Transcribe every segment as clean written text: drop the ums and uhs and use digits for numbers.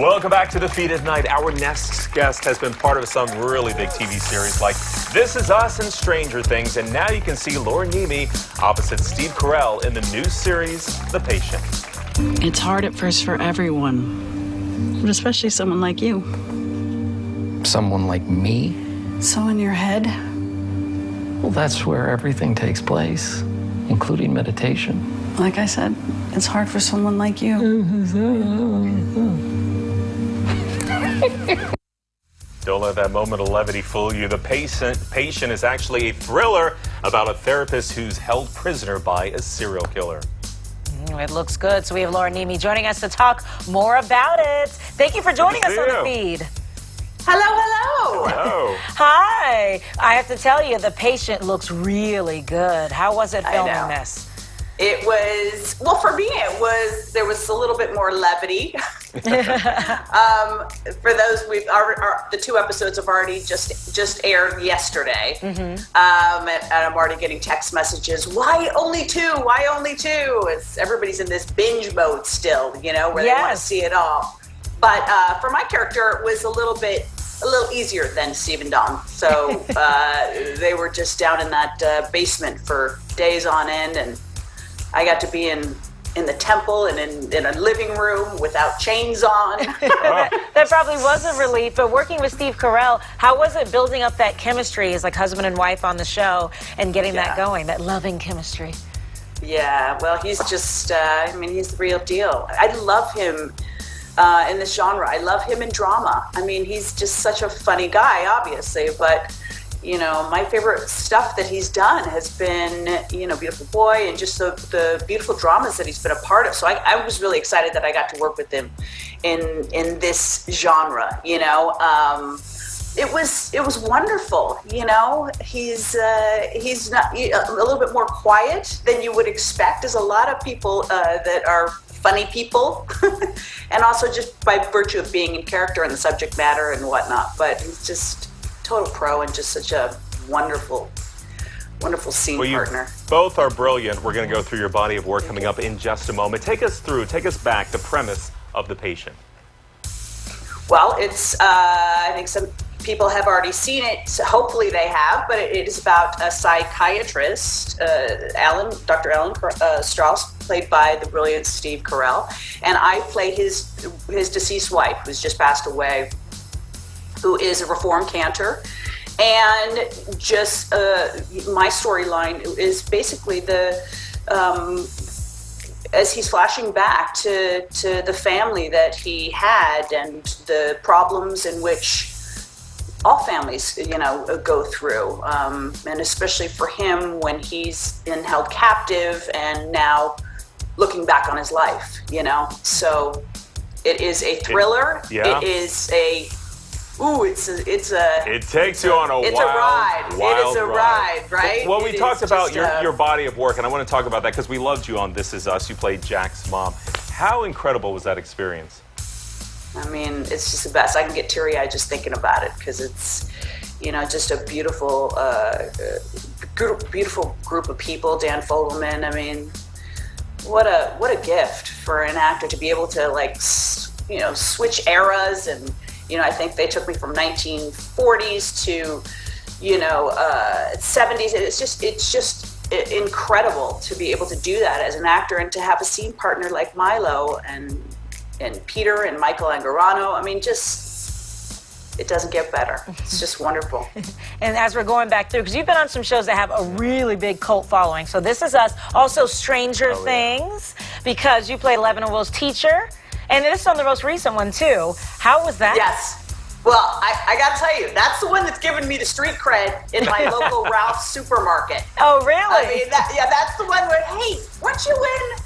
Welcome back to Defeat at Night. Our next guest has been part of some really big TV series like This Is Us and Stranger Things, and now you can see Niemi opposite Steve Carell in the new series, The Patient. It's hard at first for everyone, but especially someone like you. Someone like me? So in your head? Well, that's where everything takes place, including meditation. Like I said, it's hard for someone like you. Don't let that moment of levity fool you. The Patient is actually a thriller about a therapist who's held prisoner by a serial killer. It looks good. So we have Niemi joining us to talk more about it. Thank you for joining us on the feed. Hello, hello. Hello. Hi. I have to tell you, The Patient looks really good. How was it filming this? It was, well, for me, there was a little bit more levity. For those, the 2 episodes have already just aired yesterday. And I'm already getting text messages, why only 2? Why only 2? Everybody's in this binge mode still, you know, where they want to see it all. But for my character, it was a little easier than Steve and Dom. So they were just down in that basement for days on end, and I got to be in the temple and in a living room without chains on. That probably was a relief, but working with Steve Carell, how was it building up that chemistry as like husband and wife on the show and getting that going, that loving chemistry? Yeah, well, he's just, he's the real deal. I love him in this genre. I love him in drama. I mean, he's just such a funny guy, obviously, but you know, my favorite stuff that he's done has been, you know, Beautiful Boy and just the beautiful dramas that he's been a part of. So I was really excited that I got to work with him in this genre, you know. It was wonderful, you know. He's not a little bit more quiet than you would expect. There's a lot of people that are funny people, and also just by virtue of being in character and the subject matter and whatnot. But he's just total pro and just such a wonderful scene partner. Both are brilliant. We're going to go through your body of work coming up in just a moment. Take us back, the premise of The Patient. Well, it's, I think some people have already seen it, so hopefully they have, but it is about a psychiatrist, Dr. Alan Strauss, played by the brilliant Steve Carell, and I play his deceased wife, who's just passed away, who is a reformed cantor. And just my storyline is basically as he's flashing back to the family that he had and the problems in which all families, you know, go through. And especially for him when he's been held captive and now looking back on his life, you know. So it is a thriller. It is a it takes you on a ride. It is a ride, right? Well, we talked about your body of work, and I want to talk about that because we loved you on This Is Us. You played Jack's mom. How incredible was that experience? I mean, it's just the best. I can get teary-eyed just thinking about it because it's, you know, just a beautiful, beautiful group of people. Dan Fogelman. I mean, what a gift for an actor to be able to, like, you know, switch eras. And you know, I think they took me from 1940s to, you know, 70s. It's just incredible to be able to do that as an actor and to have a scene partner like Milo and Peter and Michael Angarano. I mean, just, it doesn't get better. It's just wonderful. And as we're going back through, because you've been on some shows that have a really big cult following. So This Is Us, also Stranger Things, because you play Levin Will's teacher. And this is on the most recent one, too. How was that? Yes. Well, I got to tell you, that's the one that's given me the street cred in my local Ralph's supermarket. Oh, really? I mean, that's the one where, hey, weren't you in?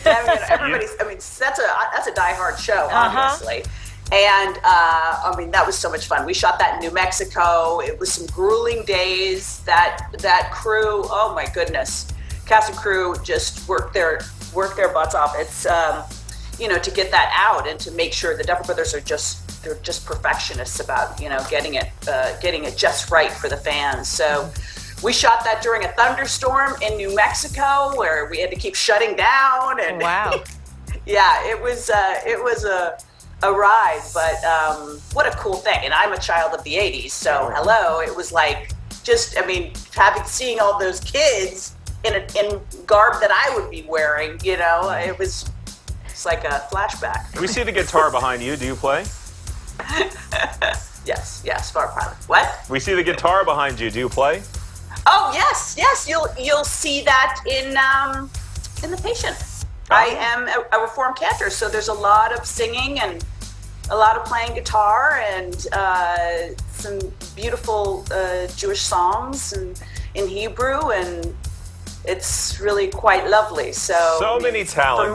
That's a diehard show, obviously. And, I mean, that was so much fun. We shot that in New Mexico. It was some grueling days. That crew, oh, my goodness. Cast and crew just worked their butts off. It's, you know, to get that out and to make sure the Duffer Brothers they're just perfectionists about, you know, getting it just right for the fans. So we shot that during a thunderstorm in New Mexico where we had to keep shutting down. And wow. Yeah, it was a a ride, but what a cool thing. And I'm a child of the 80s, so hello, it was like just, I mean, seeing all those kids in garb that I would be wearing, you know, it's like a flashback. We see the guitar behind you. Do you play? Yes, Star Pilot. What? We see the guitar behind you. Do you play? Oh yes. You'll see that in The Patient. I am a reformed cantor, so there's a lot of singing and a lot of playing guitar and some beautiful Jewish songs in Hebrew, and it's really quite lovely. So many talents.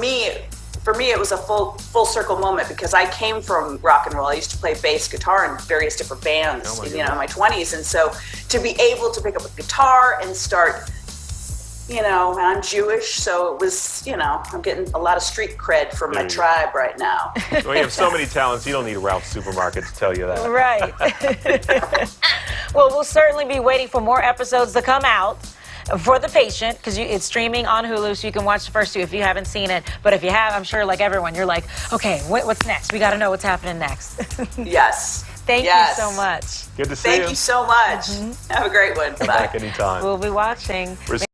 For me, it was a full circle moment because I came from rock and roll. I used to play bass guitar in various different bands, in my 20s, and so to be able to pick up a guitar and start, and I'm Jewish, so it was, I'm getting a lot of street cred from my tribe right now. Well, you have so many talents, you don't need a Ralph's Supermarket to tell you that. Right. Well, we'll certainly be waiting for more episodes to come out for The Patient, because it's streaming on Hulu, so you can watch the first 2 if you haven't seen it. But if you have, I'm sure, like everyone, you're like, okay, what's next? We got to know what's happening next. Yes. Thank you so much. Good to see you. Thank you so much. Have a great one. Come Bye. back anytime. We'll be watching.